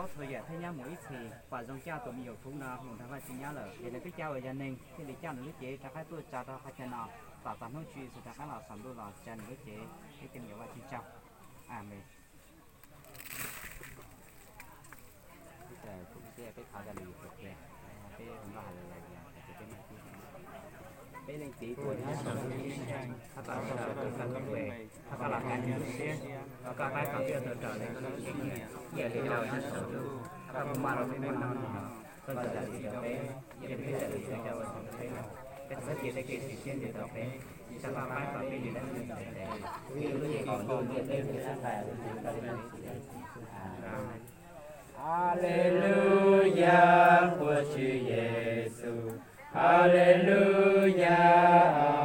có thời gian thay nhau mỗi ít thì và dòng cha tụi nhiều phút nào hùng thằng hai sinh nhá là để lấy cái cha ở gia đình thì để cha nó lấy chế các hai tôi cha ra hai cha nào và tạm nói chuyện sự các cái nào sản đô là cha nó lấy chế cái tìm hiểu và chi chào mình cũng sẽ cái thảo gia đình được kìa cái không là cái này cái lên tí của nó các bạn sẽ được các về các bạn làm cái gì các bạn phải biết được trở lại cái gì đâu các bạn mà nó phải mình con giờ thì cái cái gì sẽ cho cái rất nhiều cái sự kiện để đọc đấy các bạn phải biết được để còn đôi khi đây là phải Hallelujah của Chúa Giêsu Hallelujah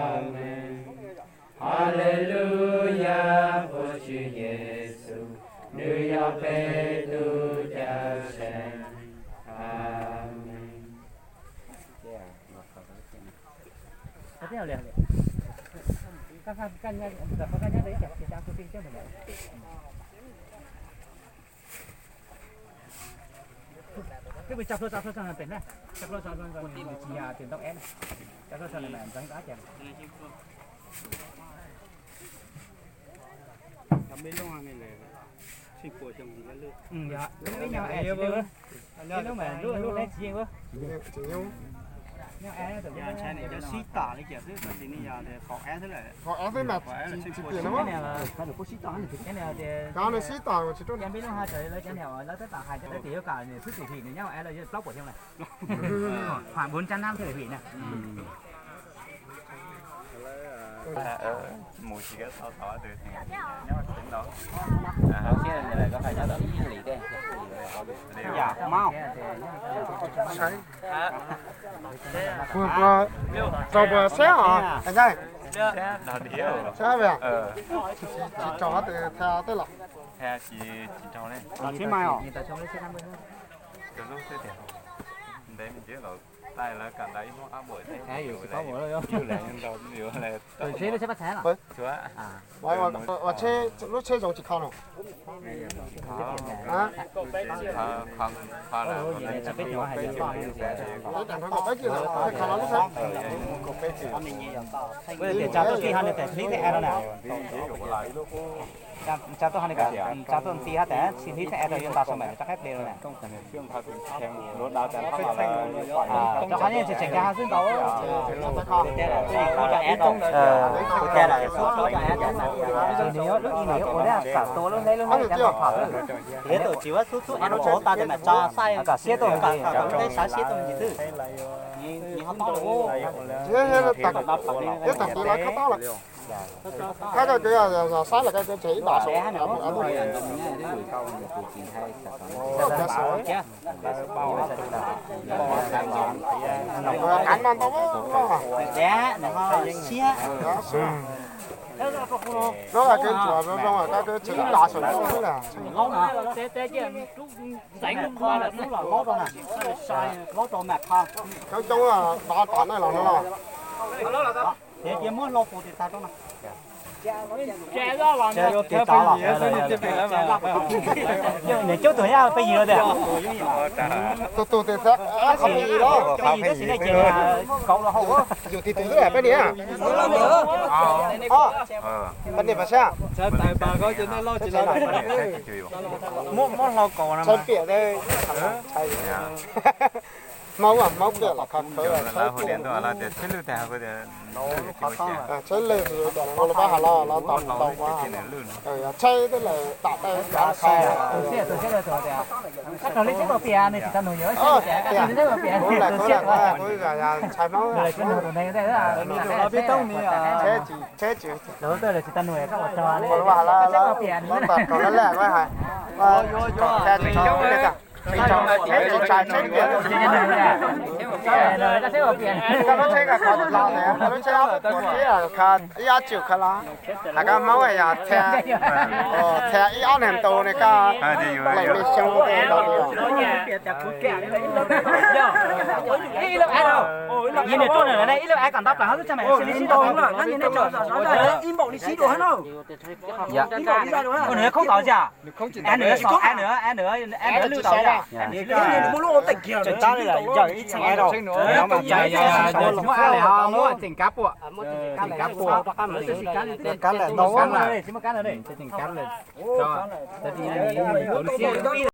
Amen Hallelujah của Chúa Giêsu nơi ở bên tu cha sen Amen. Thế nào liền? Các căn nhà đấy chặt thì ta có tin chứ mình đấy. Cái bị chặt thôi là tiền này, chặt thôi chỉ tiền tóc én, chặt thôi là làm trắng đá chèn. Làm bên long hàng này là sinh của chồng gì luôn. Dạ. Cái nhau én chứ. Cái nó mà lúc lấy gì quá. Nhà trai này cho xí tả đấy kiểu thứ còn gì này giờ thì khó é thế này. Khó é thế mà chỉ tiền lắm á. Cái này là phải được có xí tả này, cái này thì. Cái này xí tả mà chỉ tốt. Em biết nó hai trời lấy cái nào lấy tới tả hai cái tỷ cả thứ tỷ thì nhau é là blog của theo này. Khoảng 400 năm thời thủy này. Mùi chỉ cái to to từ thì nó tính đó. Cái này có phải cho đó lý đây. Dạ, mau. Vừa vừa xe hả? Anh trai. Xe đào điếu. Xe về à? Chỉ cho từ theo tới lọc. Xe chỉ cho này. Là xe mai hả? Người ta trong lấy xe 50 thôi. Từ lúc xe tiền. Đấy mình chứ là tay là cả đấy nó áp bội thế. Cái gì có bội rồi không? Nhiều là nhân đầu nhiều là. Rồi xe nó sẽ bắt xe là. Chúa. Vậy mà xe lúc xe giống chỉ không nào. Hả? Không là sẽ biết nhỏ hay là Lấy chẳng có cái gì nào, cái khăn nó sao? bây giờ cha tôi khi hắn để lý thế đó nè cha tôi hắn để cha tôi tí hết đấy xin lý thế rồi chúng ta xong rồi chắc hết đều nè cho hắn như chỉ ra xin tàu cái là số cho em nếu lúc ý nếu đấy cả số lúc đấy lúc này em học thế tôi chỉ số em nó chỗ ta để mà cho sai cả xe tôi cả cái sáng xe tôi gì thứ gì không to đâu Thế tặng tí lại khá to là. Cái sáng là cái chỉ đỏ số. Cắn non to quá. Đá này ho xía. Đó là cái chùa đó là cái chỉ đỏ số đó là. Lót nè, té chứ rảnh lúc qua là nó là lót đâu nè. Sai lót đồ mệt ha. Cái chỗ là đỏ tỏn này là nó. Thế chỉ muốn lót phụ thì ta đâu nè. Trẻ ra là Trẻ đó là. Để chỗ tuổi nào bây giờ đấy. Tụi thì chắc không gì đó. Cái gì đó xin này chuyện cậu là hậu á. Dù thì tụi cái này à? Vấn đề mà sao? tại bà có chuyện nó lo chỉ là Muốn lo cậu nào Chơi mà. bịa đây. Máu à, máu bịa là khăn khởi là là hồi đến rồi là để chế lưu theo cái chơi lên rồi nó là ba hà lo nó tao tao quá chơi tức là tạo tay cả khai Tôi sẽ rồi thì chắc nó lấy chiếc bò bìa này thì ta nổi nhớ sẽ lấy chiếc bò bìa cũng là chơi máu rồi cái nồi này đây là nó biết tông nè chế chỉ đó tôi là chỉ ta nổi các bò trò này còn ba là chiếc bò bìa nó tập còn nó lẹ quá hả chơi chỉ cho cái cả chỉ cho chế bìa rồi ta sẽ ở biển cái nó chơi cả khó làm này nó chơi áp một cái cả ít chịu khá là cái máu này theo theo ít ăn hàng tàu này cả lại bị xong cái đó đi ít ai đâu nhìn được chỗ này đây ít ai còn đắp là hết cho mày xin đồ là nó nhìn thấy chỗ đó im bộ đi xí đồ hết đâu dạ con nữa không tỏ gì anh nữa lưu tỏ gì mua luôn tỉnh kiểu chúng ta đây là giờ ít sang ai đâu mua ăn này mua tỉnh cá bùa cá là nấu này chỉ mà cá là đây tỉnh cá là cho tất nhiên là